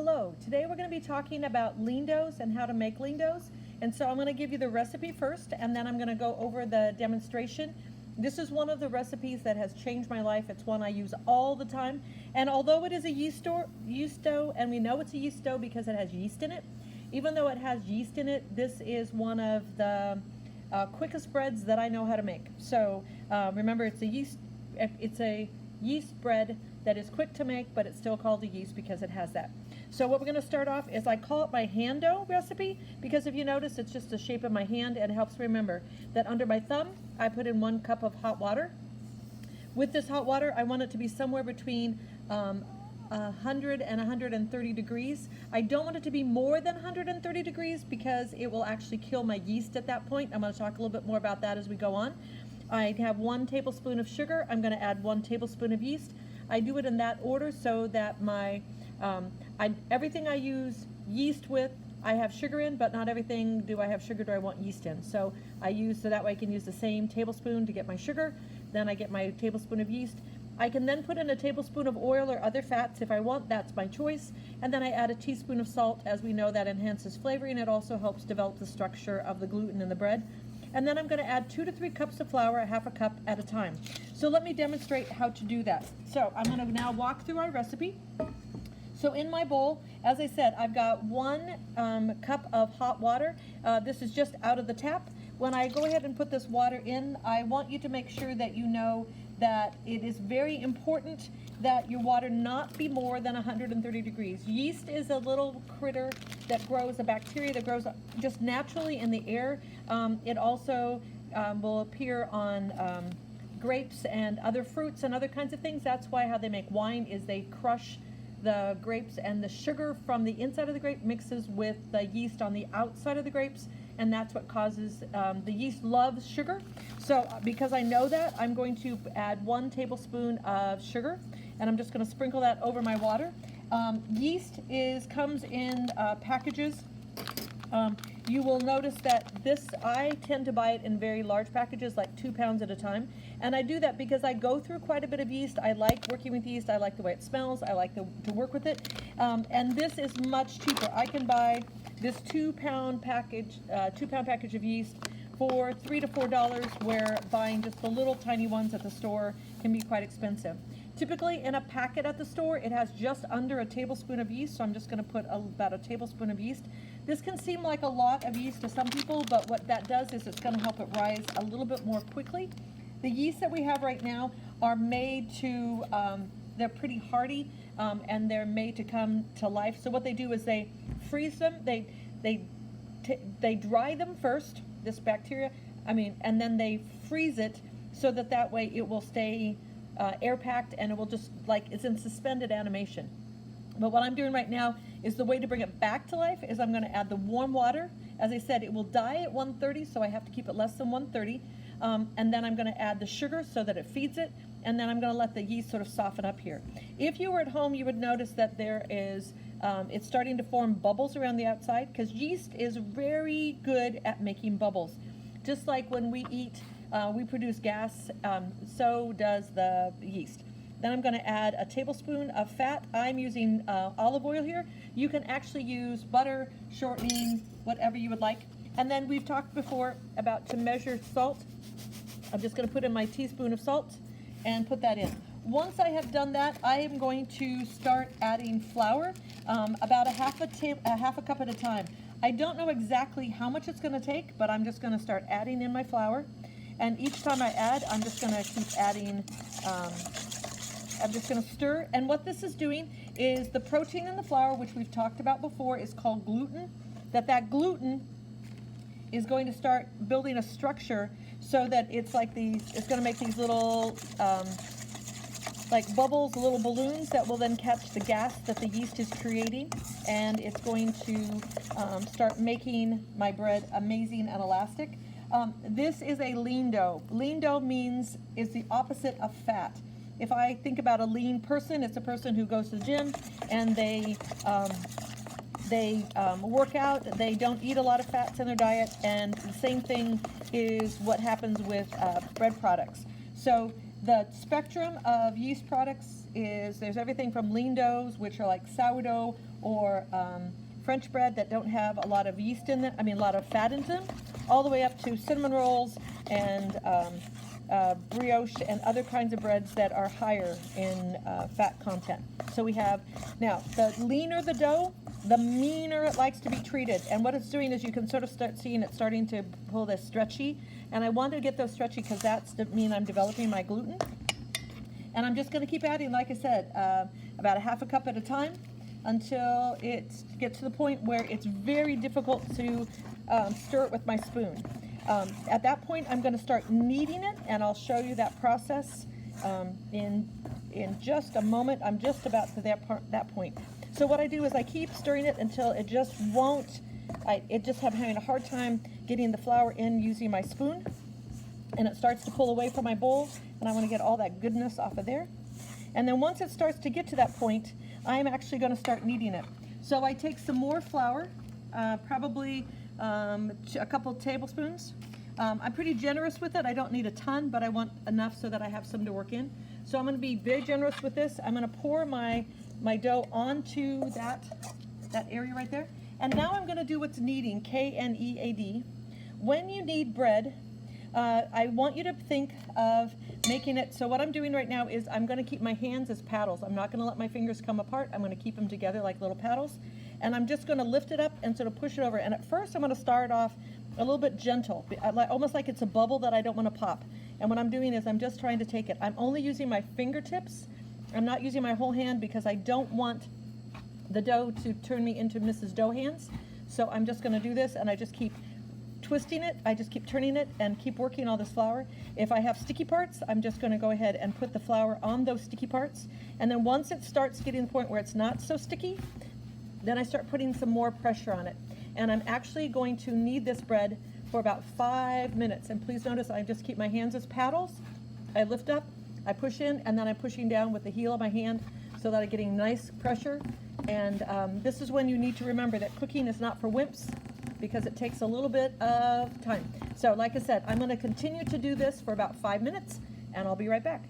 Hello, today we're going to be talking about lean doughs and how to make lean doughs. And so I'm going to give you the recipe first, and then I'm going to go over the demonstration. This is one of the recipes that has changed my life. It's one I use all the time. And although it is a yeast dough, and we know it's a yeast dough because it has yeast in it, even though it has yeast in it, this is one of the quickest breads that I know how to make. So remember, it's a yeast bread that is quick to make, but it's still called a yeast because it has that. So what we're going to start off is, I call it my hand dough recipe because if you notice, it's just the shape of my hand, and it helps remember that under my thumb I put in 1 cup of hot water. With this hot water, I want it to be somewhere between 100 and 130 degrees. I don't want it to be more than 130 degrees because it will actually kill my yeast at that point. I'm going to talk a little bit more about that as we go on. I have 1 tablespoon of sugar. I'm going to add 1 tablespoon of yeast. I do it in that order so that my everything I use yeast with, I have sugar in, but not everything do I have sugar do I want yeast in. So so that way I can use the same tablespoon to get my sugar, then I get my tablespoon of yeast. I can then put in a tablespoon of oil or other fats if I want, that's my choice. And then I add a teaspoon of salt, as we know that enhances flavoring. It also helps develop the structure of the gluten in the bread. And then I'm going to add 2 to 3 cups of flour, a half a cup at a time. So let me demonstrate how to do that. So I'm going to now walk through our recipe. So in my bowl, as I said, I've got 1 cup of hot water. This is just out of the tap. When I go ahead and put this water in, I want you to make sure that you know that it is very important that your water not be more than 130 degrees. Yeast is a little critter that grows, a bacteria that grows just naturally in the air. It also will appear on grapes and other fruits and other kinds of things. That's why how they make wine is they crush the grapes, and the sugar from the inside of the grape mixes with the yeast on the outside of the grapes, and that's what causes, the yeast loves sugar. So because I know that, I'm going to add 1 tablespoon of sugar, and I'm just going to sprinkle that over my water. Yeast comes in packages. You will notice that I tend to buy it in very large packages, like 2 pounds at a time. And I do that because I go through quite a bit of yeast. I like working with yeast. I like the way it smells. I like to work with it. And this is much cheaper. I can buy this 2-pound package of yeast for $3 to $4, where buying just the little tiny ones at the store can be quite expensive. Typically in a packet at the store, it has just under a tablespoon of yeast, so I'm just going to put about a tablespoon of yeast. This can seem like a lot of yeast to some people, but what that does is it's going to help it rise a little bit more quickly. The yeast that we have right now are made to, they're pretty hardy, and they're made to come to life. So what they do is they freeze them, they dry them first, this bacteria, and then they freeze it so that way it will stay air packed, and it will just, like it's in suspended animation. But what I'm doing right now is the way to bring it back to life is I'm going to add the warm water. As I said, it will die at 130, so I have to keep it less than 130. And then I'm going to add the sugar so that it feeds it, and then I'm going to let the yeast sort of soften up here. If you were at home, you would notice that there is, it's starting to form bubbles around the outside, because yeast is very good at making bubbles. Just like when we eat, we produce gas, so does the yeast. Then I'm going to add a tablespoon of fat. I'm using olive oil here. You can actually use butter, shortening, whatever you would like. And then we've talked before about to measure salt. I'm just going to put in my teaspoon of salt and put that in. Once I have done that, I am going to start adding flour, about a half a cup at a time. I don't know exactly how much it's going to take, but I'm just going to start adding in my flour. And each time I add, I'm just going to keep adding. I'm just going to stir, and what this is doing is the protein in the flour, which we've talked about before, is called gluten. That gluten is going to start building a structure so that it's like it's going to make these little like bubbles, little balloons that will then catch the gas that the yeast is creating, and it's going to start making my bread amazing and elastic. This is a lean dough. Lean dough is the opposite of fat. If I think about a lean person, it's a person who goes to the gym and they work out, they don't eat a lot of fats in their diet, and the same thing is what happens with bread products. So The spectrum of yeast products there's everything from lean doughs, which are like sourdough or French bread that don't have a lot of yeast in them, a lot of fat in them, all the way up to cinnamon rolls and brioche and other kinds of breads that are higher in fat content. So we have, now, the leaner the dough, the meaner it likes to be treated. And what it's doing is you can sort of start seeing it starting to pull this stretchy. And I wanted to get those stretchy because that's to mean I'm developing my gluten. And I'm just going to keep adding, like I said, about a half a cup at a time until it gets to the point where it's very difficult to stir it with my spoon. At that point, I'm going to start kneading it, and I'll show you that process in just a moment. I'm just about to that point. So what I do is I keep stirring it until it just won't, having a hard time getting the flour in using my spoon, and it starts to pull away from my bowl, and I want to get all that goodness off of there. And then once it starts to get to that point, I'm actually going to start kneading it. So I take some more flour, probably a couple tablespoons. I'm pretty generous with it. I don't need a ton, but I want enough so that I have some to work in. So I'm going to be very generous with this. I'm going to pour my dough onto that area right there. And now I'm going to do what's kneading, K-N-E-A-D. When you knead bread, I want you to think of making it, so what I'm doing right now is I'm going to keep my hands as paddles. I'm not going to let my fingers come apart. I'm going to keep them together like little paddles. And I'm just going to lift it up and sort of push it over. And at first I'm going to start off a little bit gentle, almost like it's a bubble that I don't want to pop. And what I'm doing is I'm just trying to take it. I'm only using my fingertips. I'm not using my whole hand because I don't want the dough to turn me into Mrs. Dough Hands. So I'm just going to do this, and I just keep twisting it. I just keep turning it and keep working all this flour. If I have sticky parts, I'm just going to go ahead and put the flour on those sticky parts. And then once it starts getting to the point where it's not so sticky, then I start putting some more pressure on it. And I'm actually going to knead this bread for about 5 minutes. And please notice I just keep my hands as paddles. I lift up, I push in, and then I'm pushing down with the heel of my hand so that I'm getting nice pressure. And this is when you need to remember that cooking is not for wimps, because it takes a little bit of time. So like I said, I'm going to continue to do this for about 5 minutes, and I'll be right back.